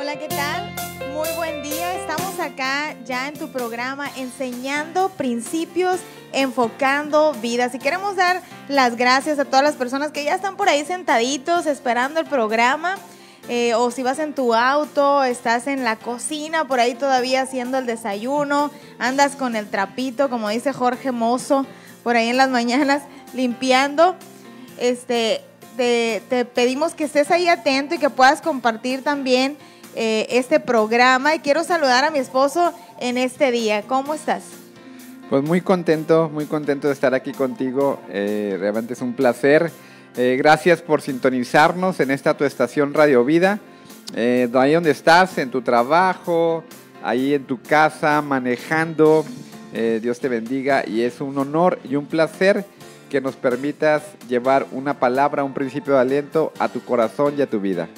Hola, ¿qué tal? Muy buen día. Estamos acá ya en tu programa enseñando principios, enfocando vidas. Y queremos dar las gracias a todas las personas que ya están por ahí sentaditos esperando el programa. O si vas en tu auto, estás en la cocina, por ahí todavía haciendo el desayuno, andas con el trapito, como dice Jorge Mozo, por ahí en las mañanas limpiando. Te pedimos que estés ahí atento y que puedas compartir también este programa. Y quiero saludar a mi esposo en este día. ¿Cómo estás? Pues muy contento de estar aquí contigo. Realmente es un placer. Gracias por sintonizarnos en esta tu estación Radio Vida. Ahí donde estás, en tu trabajo, ahí en tu casa, manejando. Dios te bendiga y es un honor y un placer que nos permitas llevar una palabra, un principio de aliento a tu corazón y a tu vida.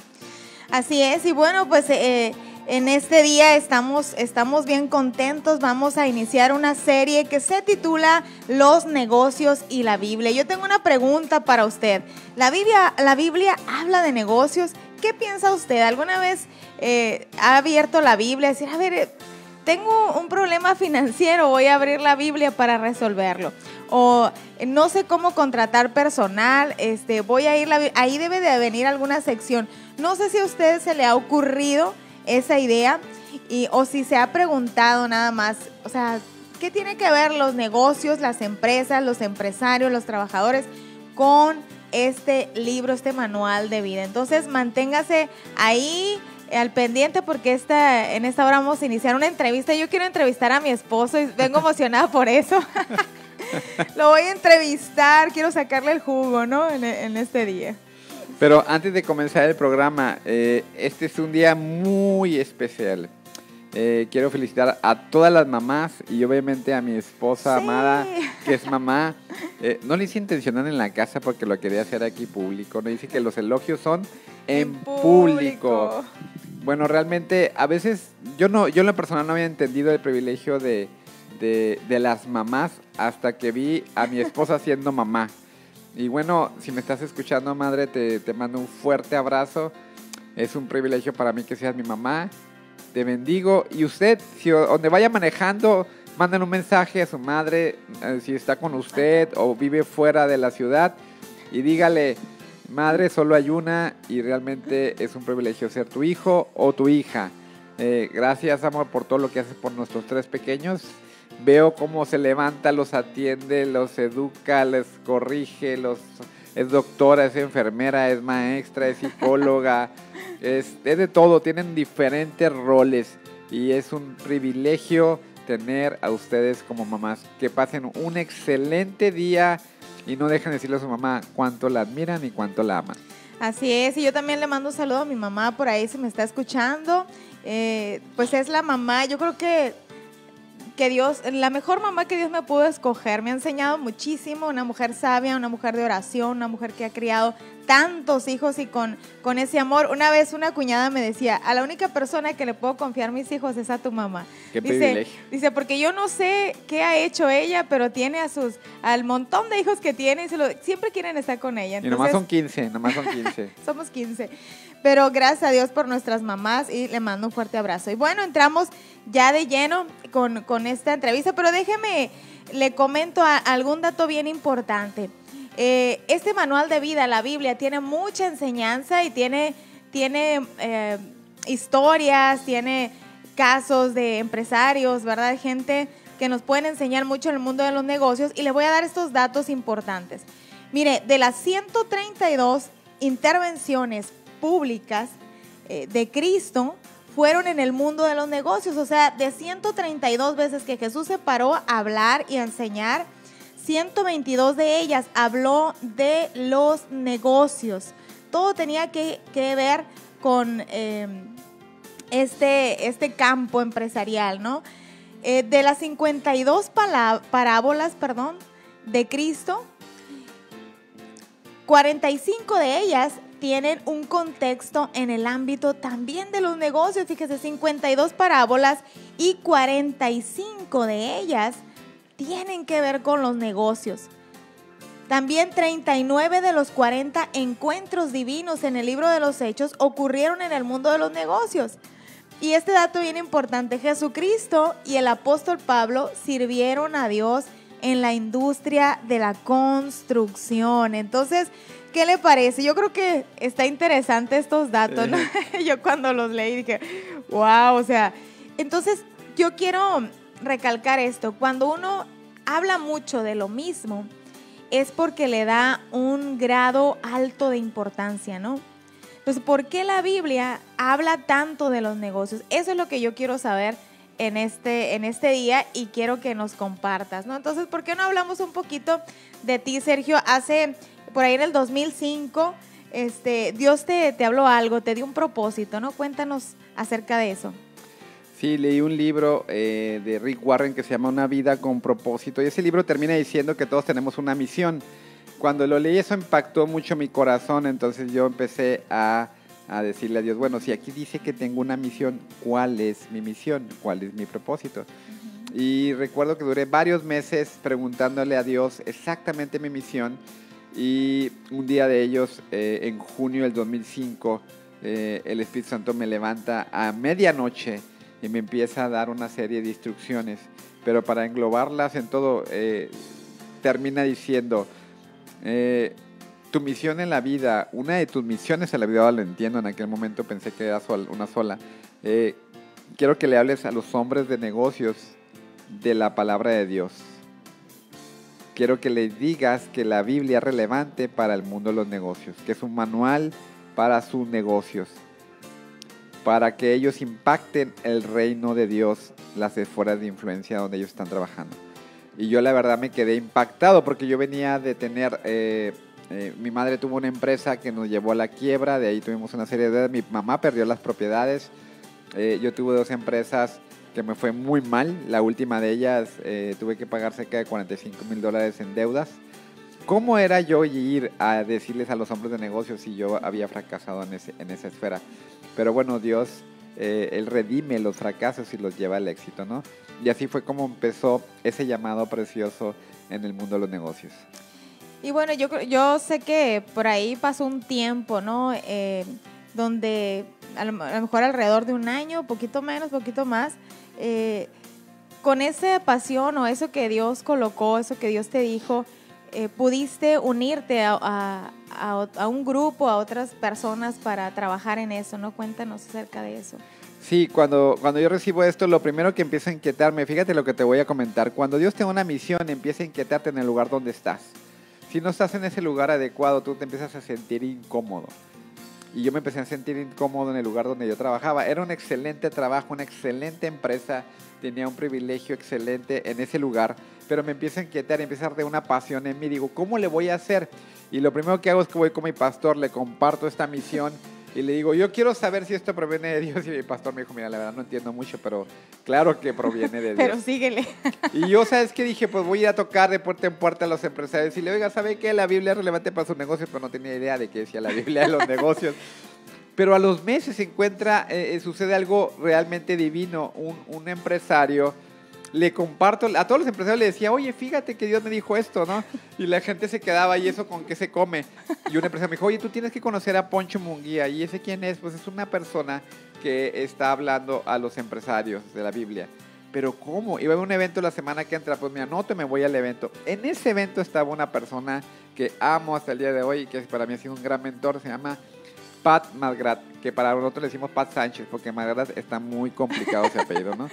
Así es, y bueno, pues en este día estamos bien contentos. Vamos a iniciar una serie que se titula Los negocios y la Biblia. Yo tengo una pregunta para usted. ¿La Biblia habla de negocios? ¿Qué piensa usted? ¿Alguna vez ha abierto la Biblia y decir, a ver, tengo un problema financiero, voy a abrir la Biblia para resolverlo? O no sé cómo contratar personal, voy a ir, ahí debe de venir alguna sección. No sé si a usted se le ha ocurrido esa idea o si se ha preguntado nada más, o sea, ¿qué tiene que ver los negocios, las empresas, los empresarios, los trabajadores con este libro, este manual de vida? Entonces, manténgase ahí al pendiente porque en esta hora vamos a iniciar una entrevista. Yo quiero entrevistar a mi esposo y vengo emocionada por eso. Lo voy a entrevistar, quiero sacarle el jugo, ¿no? En este día. Pero antes de comenzar el programa, este es un día muy especial. Quiero felicitar a todas las mamás y obviamente a mi esposa amada, que es mamá. No lo hice intencional en la casa porque lo quería hacer aquí público. No dice que los elogios son en público. Bueno, realmente a veces yo en lo personal no había entendido el privilegio de las mamás hasta que vi a mi esposa siendo mamá. Y bueno, si me estás escuchando, madre, te mando un fuerte abrazo. Es un privilegio para mí que seas mi mamá. Te bendigo. Y usted, si donde vaya manejando, manden un mensaje a su madre, si está con usted o vive fuera de la ciudad, y dígale, madre, solo hay una y realmente es un privilegio ser tu hijo o tu hija. Gracias, amor, por todo lo que haces por nuestros tres pequeños. Veo cómo se levanta, los atiende, los educa, les corrige, es doctora, es enfermera, es maestra, es psicóloga, es de todo, tienen diferentes roles y es un privilegio tener a ustedes como mamás. Que pasen un excelente día y no dejen de decirle a su mamá cuánto la admiran y cuánto la aman. Así es, y yo también le mando un saludo a mi mamá por ahí si me está escuchando. Pues es la mamá, yo creo que Dios, la mejor mamá que Dios me pudo escoger. Me ha enseñado muchísimo, una mujer sabia, una mujer de oración, una mujer que ha criado tantos hijos y con ese amor. Una vez una cuñada me decía, a la única persona que le puedo confiar mis hijos es a tu mamá. Qué privilegio. Dice, porque yo no sé qué ha hecho ella, pero tiene al montón de hijos que tiene y siempre quieren estar con ella. Entonces, y nomás son 15. Somos 15. Pero gracias a Dios por nuestras mamás y le mando un fuerte abrazo. Y bueno, entramos ya de lleno con esta entrevista, pero déjeme, le comento algún dato bien importante. Este manual de vida, la Biblia, tiene mucha enseñanza y tiene historias, tiene casos de empresarios, ¿verdad? Gente que nos pueden enseñar mucho en el mundo de los negocios y le voy a dar estos datos importantes. Mire, de las 132 intervenciones públicas de Cristo fueron en el mundo de los negocios, o sea, de 132 veces que Jesús se paró a hablar y a enseñar, 122 de ellas habló de los negocios. Todo tenía que ver con este campo empresarial, ¿no? De las 52 parábolas, de Cristo, 45 de ellas tienen un contexto en el ámbito también de los negocios. Fíjese, 52 parábolas y 45 de ellas tienen que ver con los negocios. También 39 de los 40 encuentros divinos en el libro de los Hechos ocurrieron en el mundo de los negocios. Y este dato bien importante, Jesucristo y el apóstol Pablo sirvieron a Dios en la industria de la construcción. Entonces, ¿qué le parece? Yo creo que está interesante estos datos, ¿no? Yo cuando los leí dije, wow, o sea, entonces yo quiero recalcar esto. Cuando uno habla mucho de lo mismo, es porque le da un grado alto de importancia, ¿no? Entonces, ¿por qué la Biblia habla tanto de los negocios? Eso es lo que yo quiero saber en este día y quiero que nos compartas, ¿no? Entonces, ¿por qué no hablamos un poquito de ti, Sergio? Por ahí en el 2005, Dios te habló algo, te dio un propósito, ¿no? Cuéntanos acerca de eso. Sí, leí un libro de Rick Warren que se llama Una vida con propósito, y ese libro termina diciendo que todos tenemos una misión. Cuando lo leí, eso impactó mucho mi corazón, entonces yo empecé a decirle a Dios, bueno, si aquí dice que tengo una misión, ¿cuál es mi misión? ¿Cuál es mi propósito? Y recuerdo que duré varios meses preguntándole a Dios exactamente mi misión, y un día de ellos, en junio del 2005, el Espíritu Santo me levanta a medianoche y me empieza a dar una serie de instrucciones, pero para englobarlas en todo, termina diciendo, tu misión en la vida, una de tus misiones en la vida, ahora lo entiendo, en aquel momento pensé que era una sola, quiero que le hables a los hombres de negocios de la palabra de Dios. Quiero que les digas que la Biblia es relevante para el mundo de los negocios, que es un manual para sus negocios, para que ellos impacten el reino de Dios, las esferas de influencia donde ellos están trabajando. Y yo la verdad me quedé impactado porque yo venía de tener, mi madre tuvo una empresa que nos llevó a la quiebra, de ahí tuvimos una serie de deudas, mi mamá perdió las propiedades, yo tuve 2 empresas que me fue muy mal, la última de ellas tuve que pagar cerca de $45,000 en deudas. ¿Cómo era yo ir a decirles a los hombres de negocios si yo había fracasado en esa esfera? Pero bueno, Dios, Él redime los fracasos y los lleva al éxito, ¿no? Y así fue como empezó ese llamado precioso en el mundo de los negocios. Y bueno, yo sé que por ahí pasó un tiempo, ¿no? Donde a lo mejor alrededor de un año, poquito menos, poquito más, con esa pasión o eso que Dios colocó, eso que Dios te dijo, pudiste unirte a un grupo, a otras personas para trabajar en eso, ¿no? Cuéntanos acerca de eso. Sí, cuando yo recibo esto, lo primero que empieza a inquietarme, fíjate lo que te voy a comentar, cuando Dios te da una misión, empieza a inquietarte en el lugar donde estás. Si no estás en ese lugar adecuado, tú te empiezas a sentir incómodo. Y yo me empecé a sentir incómodo en el lugar donde yo trabajaba. Era un excelente trabajo, una excelente empresa, tenía un privilegio excelente en ese lugar, pero me empieza a inquietar, empieza a arder una pasión en mí. Digo, ¿cómo le voy a hacer? Y lo primero que hago es que voy con mi pastor, le comparto esta misión y le digo, yo quiero saber si esto proviene de Dios. Y mi pastor me dijo, mira, la verdad no entiendo mucho, pero claro que proviene de Dios. Pero síguele. Y yo, ¿sabes qué? Dije, pues voy a ir a tocar de puerta en puerta a los empresarios y le oiga, ¿sabe qué? La Biblia es relevante para su negocio, pero no tenía idea de qué decía la Biblia de los negocios. Pero a los meses sucede algo realmente divino. Un empresario, le comparto, a todos los empresarios le decía, oye, fíjate que Dios me dijo esto, ¿no? Y la gente se quedaba, ¿y eso con qué se come? Y un empresario me dijo, oye, tú tienes que conocer a Poncho Munguía. ¿Y ese quién es? Pues es una persona que está hablando a los empresarios de la Biblia. ¿Pero cómo? Iba a un evento la semana que entra, pues me anoto y me voy al evento. En ese evento estaba una persona que amo hasta el día de hoy, que para mí ha sido un gran mentor, se llama Pat McGrath, que para nosotros le decimos Pat Sánchez, porque McGrath está muy complicado ese apellido, ¿no?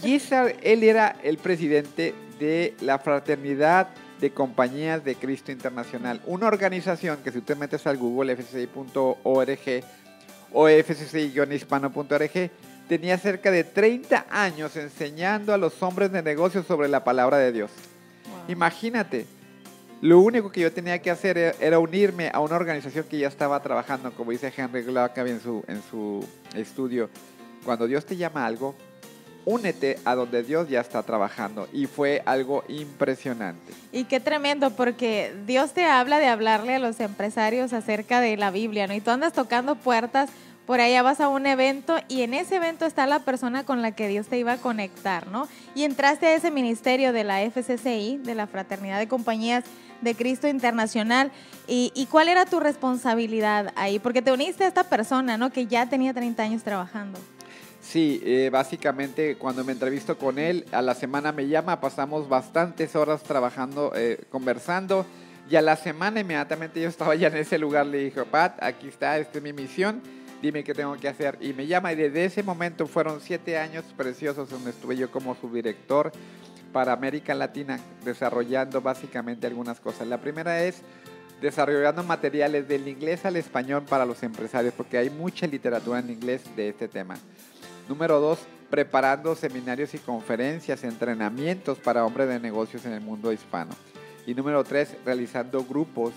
Y él era el presidente de la Fraternidad de Compañías de Cristo Internacional, una organización que si usted metes al Google fcci.org o fcci-hispano.org, tenía cerca de 30 años enseñando a los hombres de negocios sobre la palabra de Dios. Wow. Imagínate, lo único que yo tenía que hacer era unirme a una organización que ya estaba trabajando, como dice Henry Blackaby en su estudio. Cuando Dios te llama a algo, únete a donde Dios ya está trabajando. Y fue algo impresionante. Y qué tremendo, porque Dios te habla de hablarle a los empresarios acerca de la Biblia, ¿no? Y tú andas tocando puertas, por allá vas a un evento y en ese evento está la persona con la que Dios te iba a conectar, ¿no? Y entraste a ese ministerio de la FCCI, de la Fraternidad de Compañías de Cristo Internacional. ¿Y cuál era tu responsabilidad ahí? Porque te uniste a esta persona, ¿no? Que ya tenía 30 años trabajando. Sí, básicamente cuando me entrevisto con él, a la semana me llama, pasamos bastantes horas trabajando, conversando, y a la semana inmediatamente yo estaba ya en ese lugar, le dije, Pat, aquí está, esta es mi misión, dime qué tengo que hacer. Y me llama, y desde ese momento fueron 7 años preciosos donde estuve yo como subdirector para América Latina, desarrollando básicamente algunas cosas. La primera es desarrollando materiales del inglés al español para los empresarios, porque hay mucha literatura en inglés de este tema. Número 2, preparando seminarios y conferencias, entrenamientos para hombres de negocios en el mundo hispano. Y número 3, realizando grupos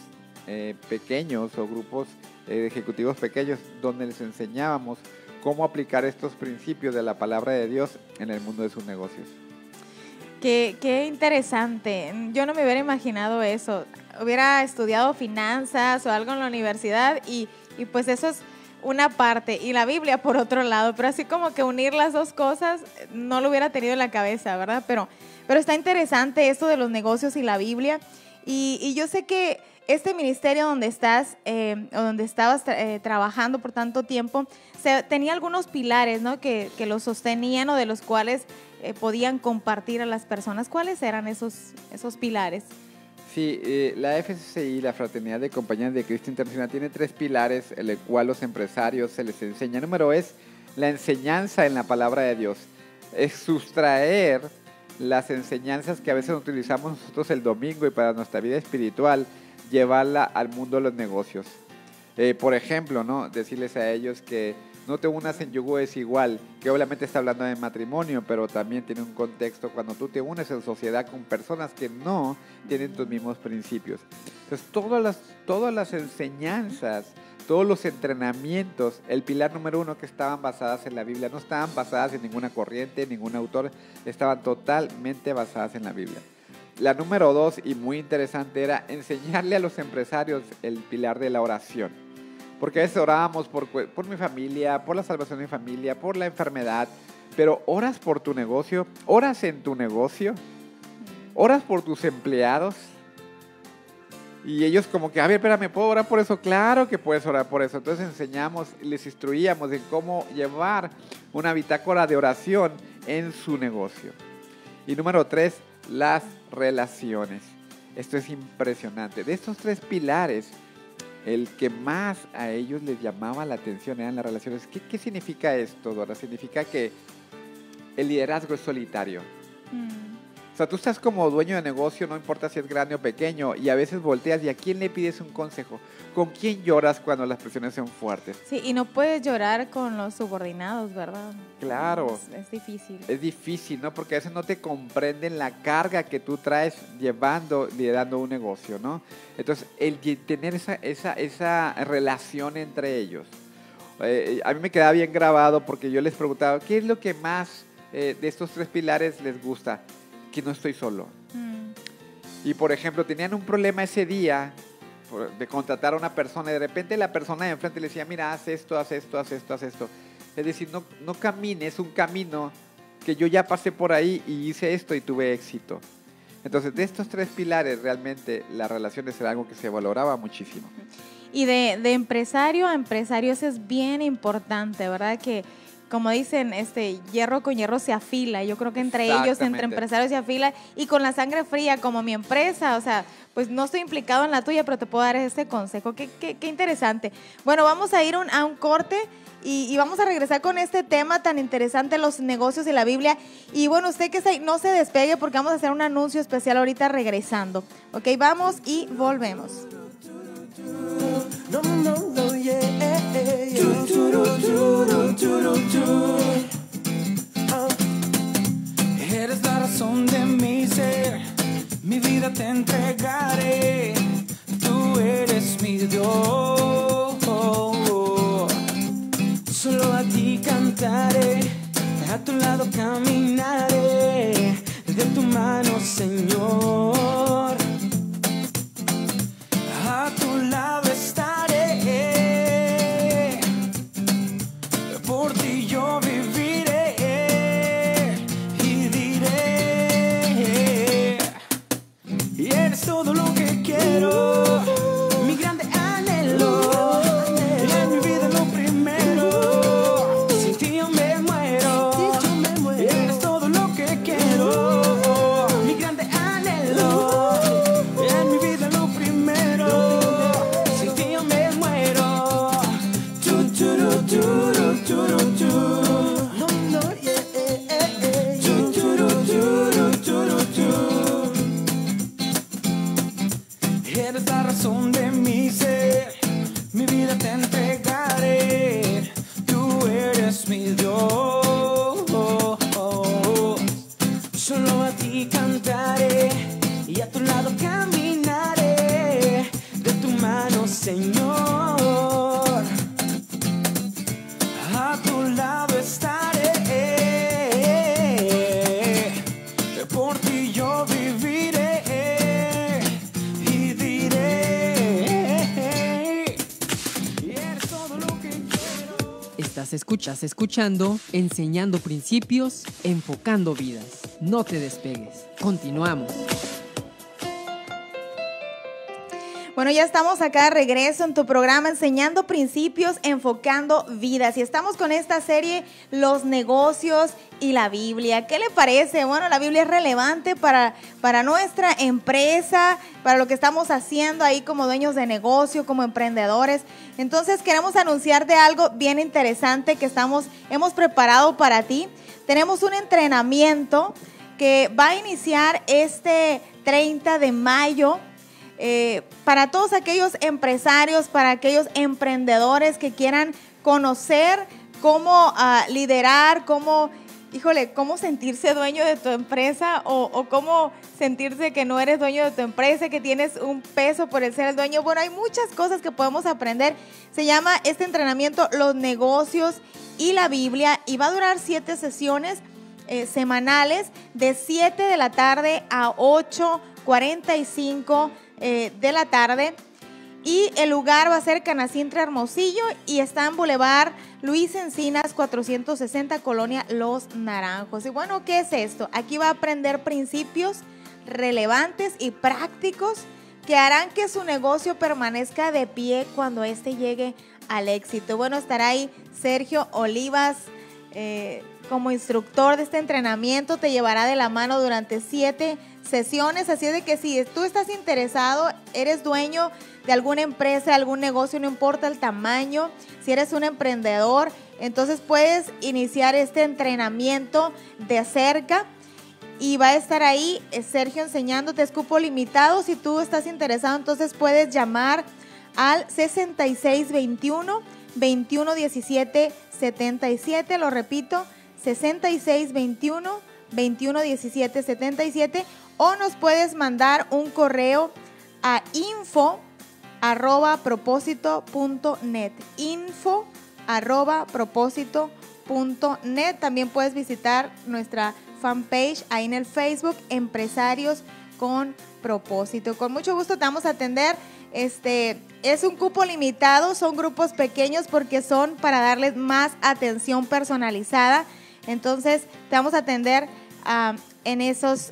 pequeños o grupos ejecutivos pequeños donde les enseñábamos cómo aplicar estos principios de la palabra de Dios en el mundo de sus negocios. Qué interesante. Yo no me hubiera imaginado eso. Hubiera estudiado finanzas o algo en la universidad y pues eso es una parte, y la Biblia por otro lado, pero así como que unir las dos cosas no lo hubiera tenido en la cabeza, ¿verdad? Pero está interesante esto de los negocios y la Biblia, y yo sé que este ministerio donde estás, donde estabas trabajando por tanto tiempo, tenía algunos pilares, ¿no? que los sostenían o de los cuales podían compartir a las personas. ¿Cuáles eran esos pilares? Sí, la FCCI, la Fraternidad de Compañías de Cristo Internacional, tiene 3 pilares, el cual los empresarios se les enseña. Número es la enseñanza en la palabra de Dios. Es sustraer las enseñanzas que a veces utilizamos nosotros el domingo y para nuestra vida espiritual, llevarla al mundo de los negocios. Por ejemplo, ¿no? Decirles a ellos que no te unas en yugo desigual, que obviamente está hablando de matrimonio, pero también tiene un contexto cuando tú te unes en sociedad con personas que no tienen tus mismos principios. Entonces, todas las enseñanzas, todos los entrenamientos, el pilar número 1 que estaban basadas en la Biblia, no estaban basadas en ninguna corriente, ningún autor, estaban totalmente basadas en la Biblia. La número 2, y muy interesante, era enseñarle a los empresarios el pilar de la oración. Porque a veces orábamos por mi familia, por la salvación de mi familia, por la enfermedad, pero oras por tu negocio, oras en tu negocio, oras por tus empleados. Y ellos como que, a ver, espérame, ¿puedo orar por eso? Claro que puedes orar por eso. Entonces enseñamos, les instruíamos en cómo llevar una bitácora de oración en su negocio. Y número 3, las relaciones. Esto es impresionante. De estos 3 pilares, el que más a ellos les llamaba la atención eran las relaciones. ¿Qué significa esto, Dora? Significa que el liderazgo es solitario. O sea, tú estás como dueño de negocio, no importa si es grande o pequeño, y a veces volteas y ¿a quién le pides un consejo? ¿Con quién lloras cuando las presiones son fuertes? Sí, y no puedes llorar con los subordinados, ¿verdad? Claro. Es difícil. Es difícil, ¿no? Porque a veces no te comprenden la carga que tú traes liderando un negocio, ¿no? Entonces, el tener esa relación entre ellos. A mí me quedaba bien grabado porque yo les preguntaba, ¿qué es lo que más de estos 3 pilares les gusta? Que no estoy solo. Y por ejemplo, tenían un problema ese día de contratar a una persona y de repente la persona de enfrente le decía, mira, haz esto, haz esto, haz esto, haz esto. Es decir, no camines un camino que yo ya pasé por ahí y hice esto y tuve éxito. Entonces, de estos 3 pilares, realmente las relaciones era algo que se valoraba muchísimo. Y de empresario a empresario eso es bien importante, ¿verdad? Que como dicen, hierro con hierro se afila. Yo creo que entre ellos, entre empresarios se afila, y con la sangre fría, como mi empresa, o sea, pues no estoy implicado en la tuya, pero te puedo dar este consejo. Qué interesante. Bueno, vamos a ir a un corte y vamos a regresar con este tema tan interesante, los negocios y la Biblia. Y bueno, usted que no se despegue porque vamos a hacer un anuncio especial ahorita regresando. Ok, vamos y volvemos. No, yeah. Eres la razón de mi ser, mi vida te entregaré. Tú eres mi Dios. Solo a ti cantaré, a tu lado caminaré, de tu mano, Señor. A tu lado estaré, por ti yo viviré y diré, y eres todo lo que quiero, mi grande anhelo, en mi vida lo primero, sin ti yo me muero. a tu lado estaré. Por ti yo viviré y diré, y eres todo lo que quiero. Estás escuchando Enseñando Principios, Enfocando Vidas. No te despegues. Continuamos. Bueno, ya estamos acá de regreso en tu programa Enseñando Principios, Enfocando Vidas. Y estamos con esta serie, Los Negocios y la Biblia. ¿Qué le parece? Bueno, la Biblia es relevante para nuestra empresa, para lo que estamos haciendo ahí como dueños de negocio, como emprendedores. Entonces queremos anunciarte algo bien interesante que hemos preparado para ti. Tenemos un entrenamiento que va a iniciar este 30 de mayo. Para todos aquellos empresarios, para aquellos emprendedores que quieran conocer cómo liderar, cómo sentirse dueño de tu empresa o cómo sentirse que no eres dueño de tu empresa, que tienes un peso por el ser el dueño. Bueno, hay muchas cosas que podemos aprender. Se llama este entrenamiento Los Negocios y la Biblia y va a durar 7 sesiones semanales de 7 de la tarde a 8:45 de la tarde, y el lugar va a ser Canacintra, Hermosillo, y está en Boulevard Luis Encinas 460, Colonia Los Naranjos. Y bueno, ¿qué es esto? Aquí va a aprender principios relevantes y prácticos que harán que su negocio permanezca de pie cuando éste llegue al éxito. Bueno, estará ahí Sergio Olivas como instructor de este entrenamiento, te llevará de la mano durante 7 sesiones, así es de que si tú estás interesado, eres dueño de alguna empresa, algún negocio, no importa el tamaño, si eres un emprendedor, entonces puedes iniciar este entrenamiento de cerca y va a estar ahí Sergio enseñándote, es cupo limitado. Si tú estás interesado, entonces puedes llamar al 6621-2117-77, lo repito, 6621-2117-77, o nos puedes mandar un correo a info@propósito.net, info@propósito.net. También puedes visitar nuestra fanpage ahí en el Facebook, Empresarios con Propósito. Con mucho gusto te vamos a atender. Es un cupo limitado, son grupos pequeños porque son para darles más atención personalizada. Entonces te vamos a atender en esos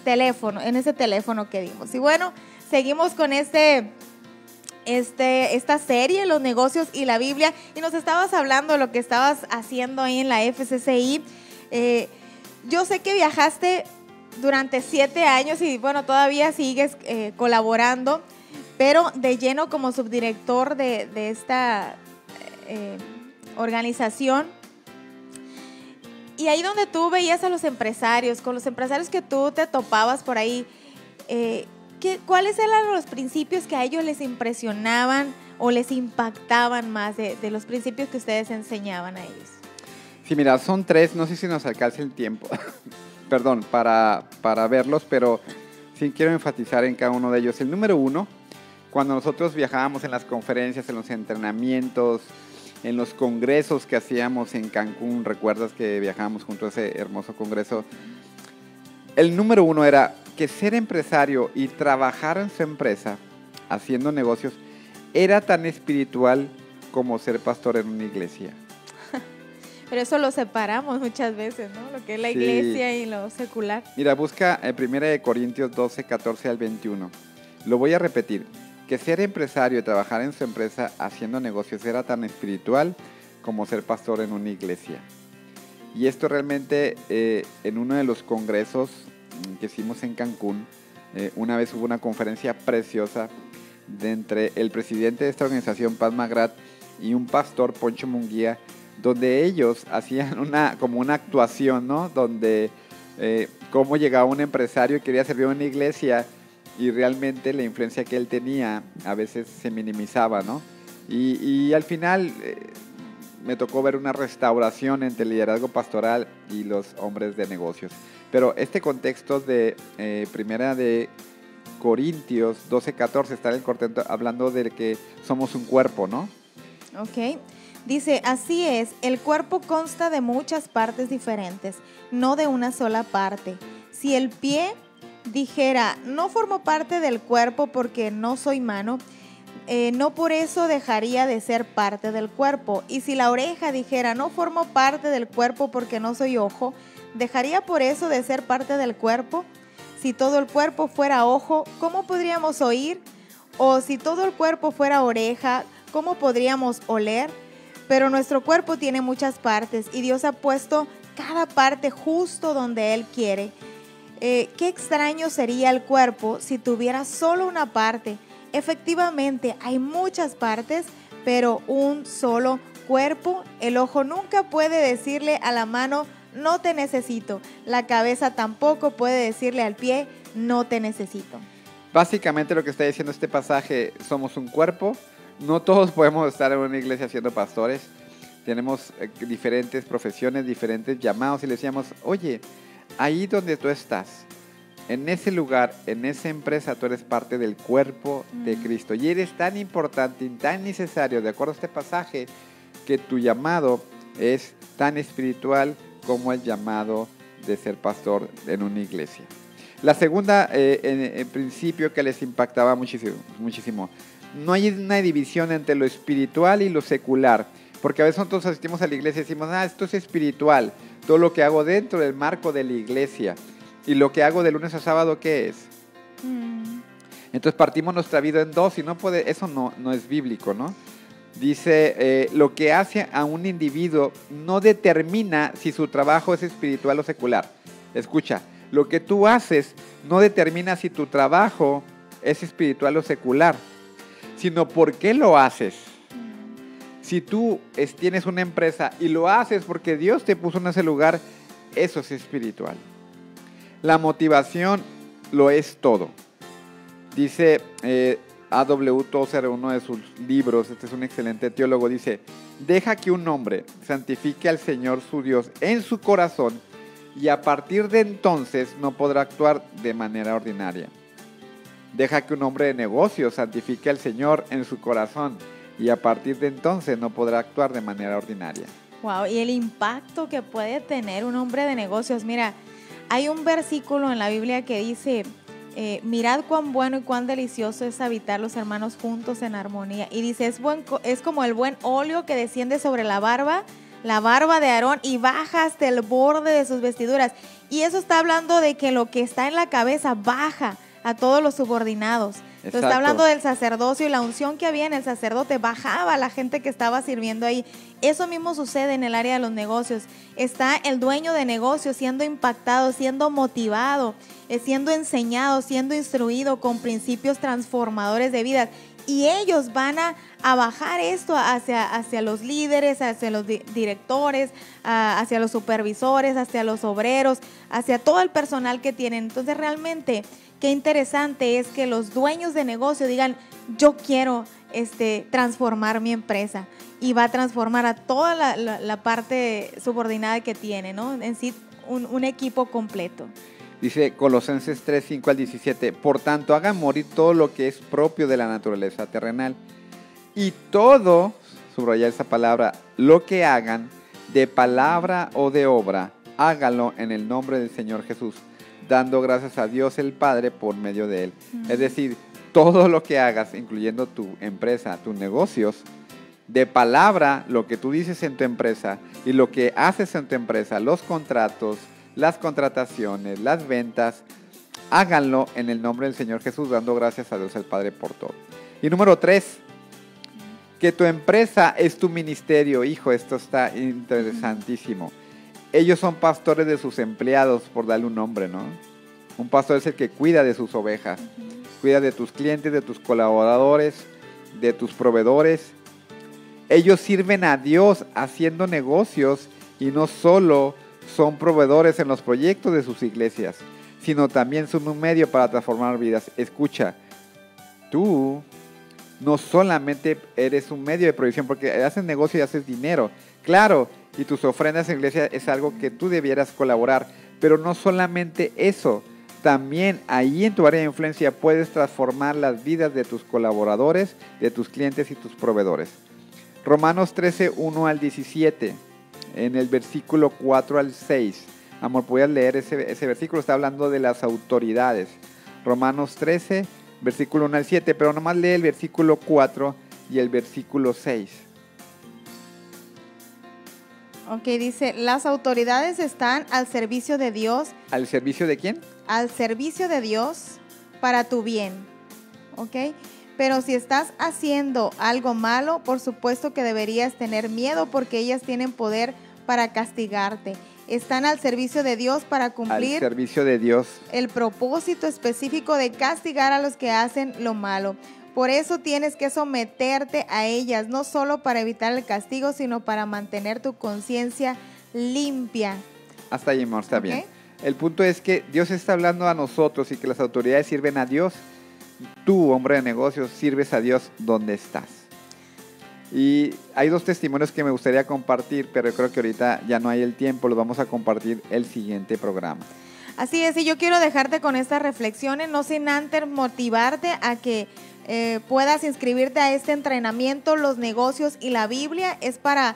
teléfonos, en ese teléfono que dimos. Y bueno, seguimos con esta serie, Los Negocios y la Biblia, y nos estabas hablando de lo que estabas haciendo ahí en la FCCI. Yo sé que viajaste durante 7 años y bueno, todavía sigues colaborando, pero de lleno como subdirector de esta organización. Y ahí donde tú veías a los empresarios, con los empresarios que tú te topabas por ahí, ¿cuáles eran los principios que a ellos les impresionaban o les impactaban más de los principios que ustedes enseñaban a ellos? Sí, mira, son 3, no sé si nos alcance el tiempo, perdón, para verlos, pero sí quiero enfatizar en cada uno de ellos. El número 1, cuando nosotros viajábamos en las conferencias, en los entrenamientos, en los congresos que hacíamos en Cancún, recuerdas que viajábamos junto a ese hermoso congreso, el número 1 era que ser empresario y trabajar en su empresa, haciendo negocios, era tan espiritual como ser pastor en una iglesia. Pero eso lo separamos muchas veces, ¿no? Lo que es la iglesia y lo secular. Mira, busca en 1 Corintios 12, 14 al 21. Lo voy a repetir. Que ser empresario y trabajar en su empresa haciendo negocios era tan espiritual como ser pastor en una iglesia. Y esto realmente en uno de los congresos que hicimos en Cancún, una vez hubo una conferencia preciosa entre el presidente de esta organización, Paz Magrat, y un pastor, Poncho Munguía, donde ellos hacían como una actuación, ¿no? Donde cómo llegaba un empresario y quería servir en una iglesia, y realmente la influencia que él tenía a veces se minimizaba, ¿no? Y al final me tocó ver una restauración entre el liderazgo pastoral y los hombres de negocios. Pero este contexto de Primera de Corintios 12, 14 está en el contexto hablando de que somos un cuerpo, ¿no? Ok. Dice, así es, el cuerpo consta de muchas partes diferentes, no de una sola parte. Si el pie dijera, no formo parte del cuerpo porque no soy mano, no por eso dejaría de ser parte del cuerpo. Y si la oreja dijera, no formo parte del cuerpo porque no soy ojo, ¿dejaría por eso de ser parte del cuerpo? Si todo el cuerpo fuera ojo, ¿cómo podríamos oír? O si todo el cuerpo fuera oreja, ¿cómo podríamos oler? Pero nuestro cuerpo tiene muchas partes y Dios ha puesto cada parte justo donde Él quiere. Qué extraño sería el cuerpo si tuviera solo una parte. Efectivamente, hay muchas partes, pero un solo cuerpo. El ojo nunca puede decirle a la mano, no te necesito. La cabeza tampoco puede decirle al pie, no te necesito. Básicamente lo que está diciendo este pasaje, somos un cuerpo. No todos podemos estar en una iglesia siendo pastores. Tenemos diferentes profesiones, diferentes llamados y le decíamos, oye, ahí donde tú estás, en ese lugar, en esa empresa, tú eres parte del cuerpo de Cristo. Y eres tan importante y tan necesario, de acuerdo a este pasaje, que tu llamado es tan espiritual como el llamado de ser pastor en una iglesia. La segunda, en principio, que les impactaba muchísimo. No hay una división entre lo espiritual y lo secular. Porque a veces nosotros asistimos a la iglesia y decimos, esto es espiritual. Todo lo que hago dentro del marco de la iglesia. Y lo que hago de lunes a sábado, ¿qué es? Entonces partimos nuestra vida en dos y eso no es bíblico, ¿no? Dice, lo que hace a un individuo no determina si su trabajo es espiritual o secular. Escucha, lo que tú haces no determina si tu trabajo es espiritual o secular, sino por qué lo haces. Si tú tienes una empresa y lo haces porque Dios te puso en ese lugar, eso es espiritual. La motivación lo es todo. Dice A.W. Tozer en uno de sus libros, este es un excelente teólogo, dice, deja que un hombre santifique al Señor su Dios en su corazón y a partir de entonces no podrá actuar de manera ordinaria. Deja que un hombre de negocios santifique al Señor en su corazón y a partir de entonces no podrá actuar de manera ordinaria. Wow, y el impacto que puede tener un hombre de negocios. Mira, hay un versículo en la Biblia que dice, mirad cuán bueno y cuán delicioso es habitar los hermanos juntos en armonía. Y dice, es como el buen óleo que desciende sobre la barba de Aarón y baja hasta el borde de sus vestiduras. Y eso está hablando de que lo que está en la cabeza baja a todos los subordinados. Entonces está hablando del sacerdocio y la unción que había en el sacerdote bajaba a la gente que estaba sirviendo ahí. Eso mismo sucede en el área de los negocios. Está el dueño de negocio siendo impactado, siendo motivado, siendo enseñado, siendo instruido con principios transformadores de vida. Y ellos van a bajar esto hacia los líderes, hacia los directores, hacia los supervisores, hacia los obreros, hacia todo el personal que tienen. Entonces realmente qué interesante es que los dueños de negocio digan, yo quiero transformar mi empresa, y va a transformar a toda la parte subordinada que tiene, ¿no? En sí, un equipo completo. Dice Colosenses 3, 5 al 17, por tanto hagan morir todo lo que es propio de la naturaleza terrenal y todo, subrayar esa palabra, lo que hagan de palabra o de obra, háganlo en el nombre del Señor Jesús, dando gracias a Dios el Padre por medio de Él. Es decir, todo lo que hagas, incluyendo tu empresa, tus negocios, de palabra, lo que tú dices en tu empresa y lo que haces en tu empresa, los contratos, las contrataciones, las ventas, háganlo en el nombre del Señor Jesús, dando gracias a Dios el Padre por todo. Y número 3, que tu empresa es tu ministerio. Hijo, esto está interesantísimo. Ellos son pastores de sus empleados, por darle un nombre, ¿no? Un pastor es el que cuida de sus ovejas, cuida de tus clientes, de tus colaboradores, de tus proveedores. Ellos sirven a Dios haciendo negocios y no solo son proveedores en los proyectos de sus iglesias, sino también son un medio para transformar vidas. Escucha, tú no solamente eres un medio de provisión, porque haces negocio y haces dinero, claro, y tus ofrendas en la iglesia es algo que tú debieras colaborar, pero no solamente eso, también ahí en tu área de influencia puedes transformar las vidas de tus colaboradores, de tus clientes y tus proveedores. Romanos 13, 1 al 17, en el versículo 4 al 6. Amor, ¿puedes leer ese versículo? Está hablando de las autoridades. Romanos 13, versículo 1 al 7, pero nomás lee el versículo 4 y el versículo 6. Ok, dice, las autoridades están al servicio de Dios. ¿Al servicio de quién? Al servicio de Dios para tu bien, ¿ok? Pero si estás haciendo algo malo, por supuesto que deberías tener miedo porque ellas tienen poder para castigarte. Están al servicio de Dios para cumplir al servicio de Dios el propósito específico de castigar a los que hacen lo malo. Por eso tienes que someterte a ellas, no solo para evitar el castigo, sino para mantener tu conciencia limpia. Hasta ahí, amor, está ¿Okay? bien. El punto es que Dios está hablando a nosotros y que las autoridades sirven a Dios. Tú, hombre de negocios, sirves a Dios donde estás. Y hay 2 testimonios que me gustaría compartir, pero yo creo que ahorita ya no hay el tiempo. Los vamos a compartir el siguiente programa. Así es, y yo quiero dejarte con estas reflexiones, no sin antes motivarte a que puedas inscribirte a este entrenamiento. Los negocios y la Biblia es para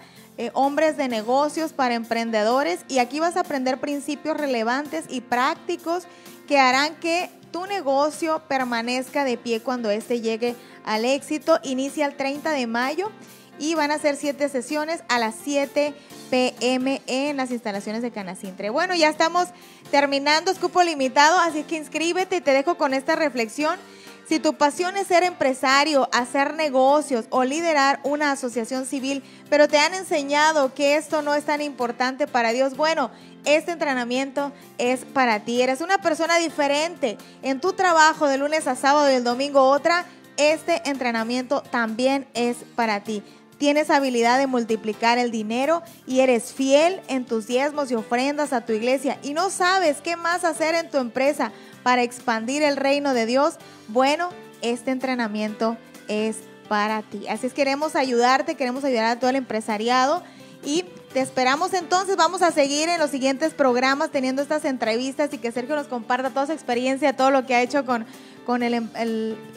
hombres de negocios, para emprendedores, y aquí vas a aprender principios relevantes y prácticos que harán que tu negocio permanezca de pie cuando éste llegue al éxito. Inicia el 30 de mayo y van a ser 7 sesiones a las 7 p.m. en las instalaciones de Canacintre. Bueno, ya estamos terminando, es cupo limitado, así que inscríbete y te dejo con esta reflexión. Si tu pasión es ser empresario, hacer negocios o liderar una asociación civil, pero te han enseñado que esto no es tan importante para Dios, bueno, este entrenamiento es para ti. Eres una persona diferente en tu trabajo de lunes a sábado y el domingo otra, este entrenamiento también es para ti. Tienes habilidad de multiplicar el dinero y eres fiel en tus diezmos y ofrendas a tu iglesia y no sabes qué más hacer en tu empresa para expandir el reino de Dios. Bueno, este entrenamiento es para ti. Así es, queremos ayudarte, queremos ayudar a todo el empresariado y te esperamos entonces. Vamos a seguir en los siguientes programas teniendo estas entrevistas y que Sergio nos comparta toda su experiencia, todo lo que ha hecho con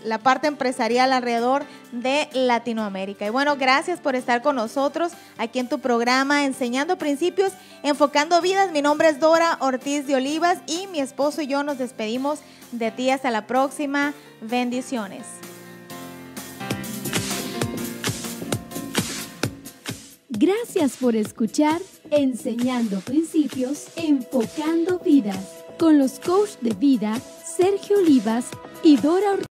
la parte empresarial alrededor de Latinoamérica. Y bueno, gracias por estar con nosotros aquí en tu programa Enseñando Principios, Enfocando Vidas. Mi nombre es Dora Ortiz de Olivas y mi esposo y yo nos despedimos de ti hasta la próxima. Bendiciones. Gracias por escuchar Enseñando Principios, Enfocando Vidas con los coaches de vida Sergio Olivas y Dora Ortiz.